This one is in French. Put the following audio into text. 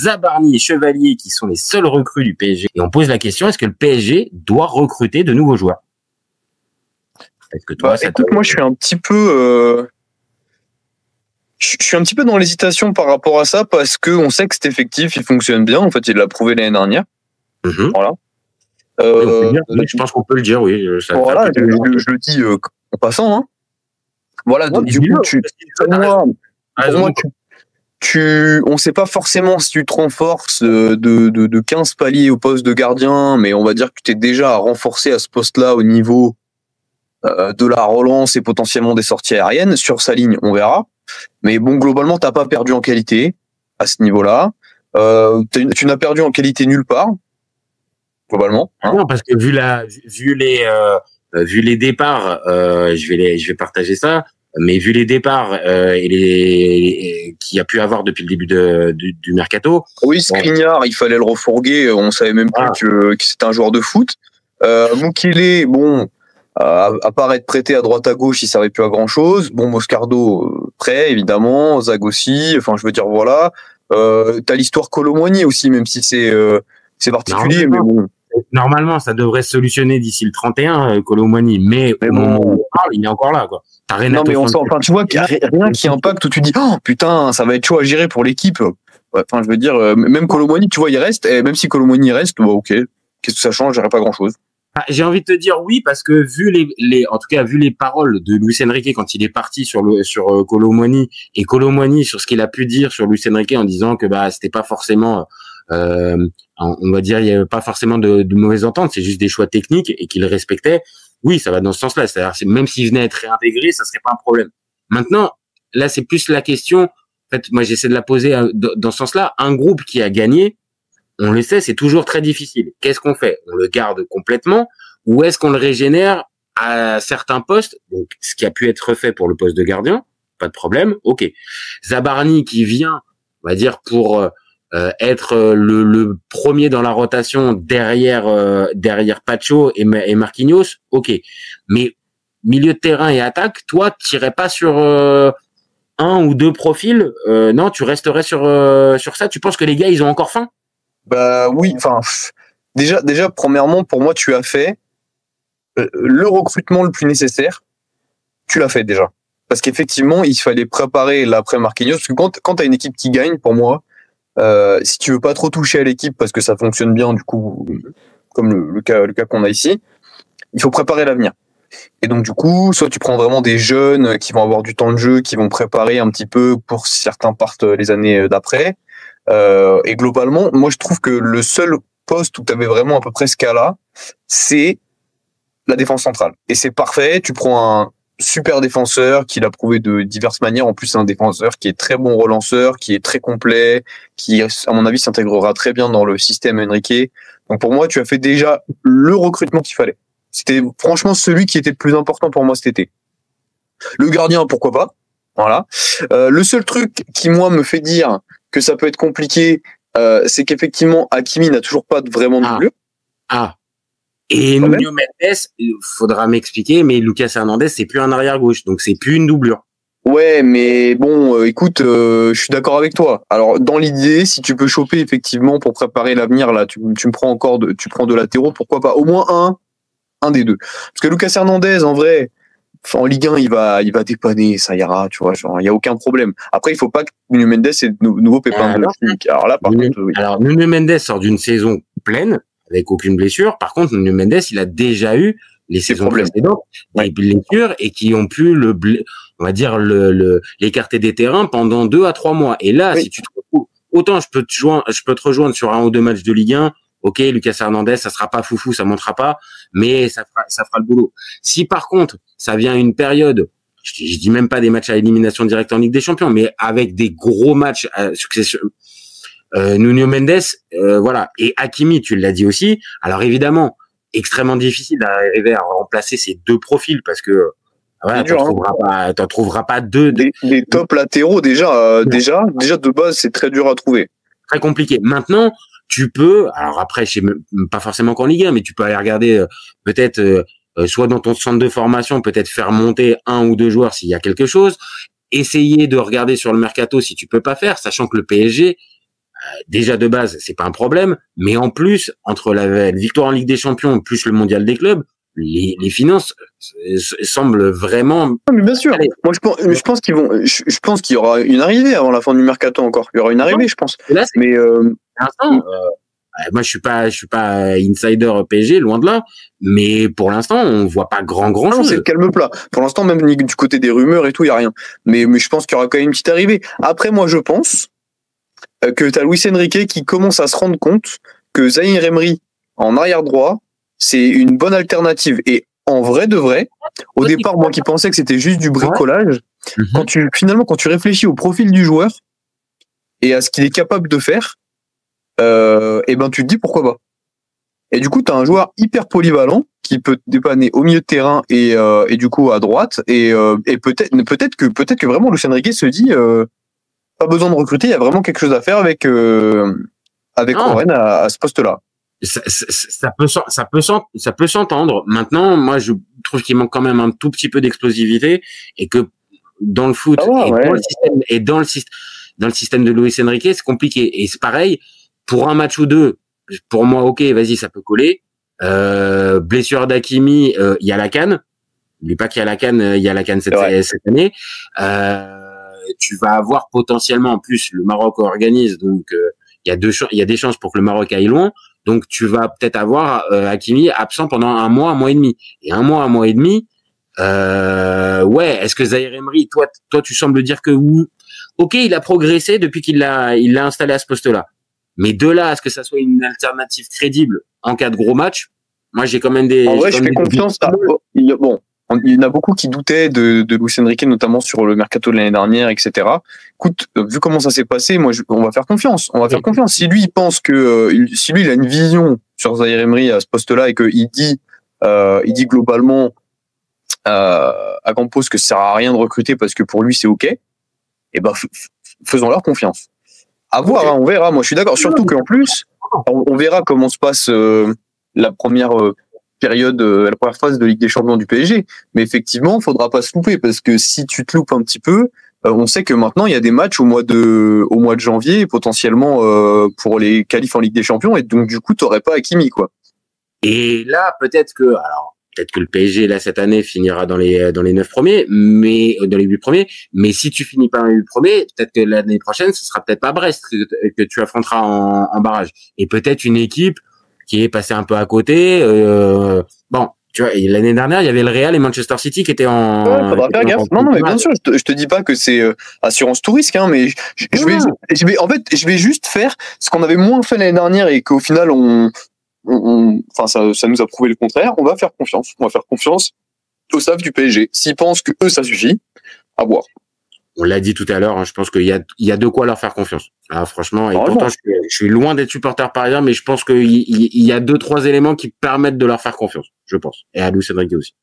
Zabarni et Chevalier qui sont les seuls recrues du PSG. Et on pose la question, est-ce que le PSG doit recruter de nouveaux joueurs? Est-ce que toi, écoute, moi, je suis un petit peu... Je suis un petit peu dans l'hésitation par rapport à ça parce que on sait que cet effectif, il fonctionne bien. En fait, il l'a prouvé l'année dernière. Voilà. Je pense qu'on peut le dire, oui. Voilà, je le dis en passant. Hein. Voilà, donc du coup, on sait pas forcément si tu te renforces de 15 paliers au poste de gardien, mais on va dire que tu t'es déjà renforcé à ce poste-là au niveau de la relance et potentiellement des sorties aériennes. Sur sa ligne, on verra. Mais bon, globalement, t'as pas perdu en qualité à ce niveau-là. Tu n'as perdu en qualité nulle part, globalement. Hein. Non, parce que vu les départs, je vais partager ça. Mais vu les départs et qu'il y a pu avoir depuis le début du mercato. Oui, Skriniar, il fallait le refourguer. On savait même plus que c'était un joueur de foot. Mukele, bon. À part être prêté à droite à gauche, il servait plus à grand chose. Bon, Moscardo, prêt, évidemment. Zag aussi. Enfin, je veux dire, voilà. T'as l'histoire Kolo Muani aussi, même si c'est particulier, mais bon. Normalement, ça devrait se solutionner d'ici le 31, Kolo Muani. Mais au moment où on parle, il est encore là, quoi. T'as non, mais enfin, tu vois, rien qui impacte où tu dis, oh, putain, ça va être chaud à gérer pour l'équipe. Enfin, je veux dire, même Kolo Muani, tu vois, il reste. Et même si Kolo Muani reste, bah, ok. Qu'est-ce que ça change? J'aurais pas grand chose. J'ai envie de te dire oui parce que vu en tout cas vu les paroles de Luis Enrique quand il est parti sur Kolo Muani et Kolo Muani sur ce qu'il a pu dire sur Luis Enrique en disant que c'était pas forcément on va dire il y avait pas forcément de mauvaises ententes, c'est juste des choix techniques et qu'il respectait. Oui, ça va dans ce sens-là, c'est-à-dire même s'il venait à être réintégré, ça serait pas un problème. Maintenant, là c'est plus la question, en fait, moi j'essaie de la poser dans ce sens-là, un groupe qui a gagné. On le sait, c'est toujours très difficile. Qu'est-ce qu'on fait? On le garde complètement ou est-ce qu'on le régénère à certains postes? Donc, ce qui a pu être fait pour le poste de gardien, pas de problème. Ok. Zabarni qui vient, on va dire pour être le premier dans la rotation derrière Pacho et Marquinhos. Ok. Mais milieu de terrain et attaque, toi, t'irais pas sur un ou deux profils? Non, tu resterais sur ça. Tu penses que les gars, ils ont encore faim? Bah oui, enfin déjà premièrement pour moi tu as fait le recrutement le plus nécessaire. Tu l'as fait déjà. Parce qu'effectivement, il fallait préparer l'après Marquinhos parce que quand tu as une équipe qui gagne pour moi si tu veux pas trop toucher à l'équipe parce que ça fonctionne bien du coup comme le cas qu'on a ici, il faut préparer l'avenir. Et donc du coup, soit tu prends vraiment des jeunes qui vont avoir du temps de jeu, qui vont préparer un petit peu pour certains partent les années d'après. Et globalement, moi je trouve que le seul poste où tu avais vraiment à peu près ce cas-là, c'est la défense centrale. Et c'est parfait, tu prends un super défenseur qui l'a prouvé de diverses manières. En plus, c'est un défenseur qui est très bon relanceur, qui est très complet, qui, à mon avis, s'intégrera très bien dans le système Enrique. Donc pour moi, tu as fait déjà le recrutement qu'il fallait. C'était franchement celui qui était le plus important pour moi cet été. Le gardien, pourquoi pas. Voilà. Le seul truc qui, moi, me fait dire que ça peut être compliqué, c'est qu'effectivement, Hakimi n'a toujours pas vraiment de doublure. Et Nuno Mendes, il faudra m'expliquer, mais Lucas Hernandez, c'est plus un arrière-gauche, donc c'est plus une doublure. Ouais, mais bon, écoute, je suis d'accord avec toi. Alors, dans l'idée, si tu peux choper effectivement pour préparer l'avenir, là, tu me prends tu prends de latéraux, pourquoi pas au moins un des deux. Parce que Lucas Hernandez, en vrai, en Ligue 1, il va dépanner, ça ira, tu vois, genre, il y a aucun problème. Après, il faut pas que Nuno Mendes ait de nouveaux pépins de chimique. Alors là, par contre, oui. Alors, Nuno Mendes sort d'une saison pleine, avec aucune blessure. Par contre, Nuno Mendes, il a déjà eu les saisons précédentes des blessures et qui ont pu on va dire l'écarter des terrains pendant 2 à 3 mois. Et là, si tu te retrouves, autant je peux te rejoindre sur 1 ou 2 matchs de Ligue 1. Ok, Lucas Hernandez, ça sera pas foufou, ça montera pas, mais ça fera le boulot. Si par contre, ça vient à une période, je dis même pas des matchs à élimination directe en Ligue des Champions, mais avec des gros matchs à succession, Nuno Mendes, voilà. Et Hakimi, tu l'as dit aussi. Alors évidemment, extrêmement difficile d'arriver à remplacer ces deux profils parce que voilà, t'en trouveras pas deux. Les top latéraux déjà de base, c'est très dur à trouver. Très compliqué. Maintenant, tu peux, alors après, je sais pas forcément qu'en Ligue 1, mais tu peux aller regarder peut-être soit dans ton centre de formation, peut-être faire monter 1 ou 2 joueurs s'il y a quelque chose. Essayer de regarder sur le mercato si tu peux pas faire, sachant que le PSG déjà de base, c'est pas un problème, mais en plus, entre la victoire en Ligue des Champions plus le mondial des clubs, les finances semblent vraiment. Non, mais bien sûr. Allez. Moi, je pense qu'ils vont. Je pense qu'il y aura une arrivée avant la fin du mercato encore. Il y aura une arrivée, je pense. Là, mais moi, je suis pas insider PSG, loin de là. Mais pour l'instant, on voit pas grand chose. C'est le calme plat. Pour l'instant, même du côté des rumeurs et tout, il y a rien. Mais je pense qu'il y aura quand même une petite arrivée. Après, moi, je pense que t'as Luis Enrique qui commence à se rendre compte que Zahir Emery en arrière droit, c'est une bonne alternative. Et en vrai de vrai, au départ, moi qui pensais que c'était juste du bricolage, quand tu réfléchis au profil du joueur et à ce qu'il est capable de faire, et ben tu te dis pourquoi pas. Et du coup, tu as un joueur hyper polyvalent qui peut dépanner au milieu de terrain et du coup à droite et peut-être que vraiment Luis Enrique se dit pas besoin de recruter, il y a vraiment quelque chose à faire avec Oren à ce poste-là. Ça peut s'entendre. Maintenant, moi, je trouve qu'il manque quand même un tout petit peu d'explosivité et que dans le foot dans le système de Luis Enrique, c'est compliqué. Et c'est pareil, pour un match ou deux, pour moi, ok, vas-y, ça peut coller. Blessure d'Hakimi, il y a la CAN. N'oublie pas qu'il y a la CAN, cette année. Tu vas avoir potentiellement, en plus, le Maroc organise, donc il y a des chances pour que le Maroc aille loin. Donc tu vas peut-être avoir Hakimi absent pendant un mois et demi. Et un mois et demi, est-ce que Zahir Emery, toi tu sembles dire que ok, il a progressé depuis qu'il l'a installé à ce poste-là. Mais de là à ce que ça soit une alternative crédible en cas de gros match, moi j'ai quand même des. En vrai, je fais confiance. Il y en a beaucoup qui doutaient de Luis Enrique, notamment sur le mercato de l'année dernière, etc. Écoute, vu comment ça s'est passé, on va faire confiance. Faire confiance. Si lui, il pense que, si lui, il a une vision sur Zahir Emery à ce poste-là et qu'il dit globalement à Campos que ça sert à rien de recruter parce que pour lui c'est ok, et ben faisons-leur confiance. À voir, on verra. Moi, je suis d'accord. Surtout qu'en plus, on verra comment se passe la première période, la première phase de Ligue des Champions du PSG. Mais effectivement, faudra pas se louper parce que si tu te loupes un petit peu, on sait que maintenant il y a des matchs au mois de janvier potentiellement pour les qualifs en Ligue des Champions et donc du coup t'aurais pas Hakimi quoi. Et là peut-être que le PSG là cette année finira dans les 9 premiers, mais dans les 8 premiers. Mais si tu finis pas dans les 8 premiers, peut-être que l'année prochaine ce sera peut-être pas Brest que tu affronteras en barrage et peut-être une équipe qui est passée un peu à côté. Tu vois, l'année dernière, il y avait le Real et Manchester City qui étaient en. Ouais, faudra faire gaffe. Non, mais bien sûr, je te dis pas que c'est assurance tout risque, hein, mais je vais juste faire ce qu'on avait moins fait l'année dernière et qu'au final ça nous a prouvé le contraire. On va faire confiance. On va faire confiance au staff du PSG. S'ils pensent que eux, ça suffit, à voir. On l'a dit tout à l'heure, hein, je pense qu'il y a de quoi leur faire confiance. Ah, franchement, et pourtant, je suis loin d'être supporter parisien, mais je pense qu'il y a 2-3 éléments qui permettent de leur faire confiance, je pense. Et à Luis Enrique aussi.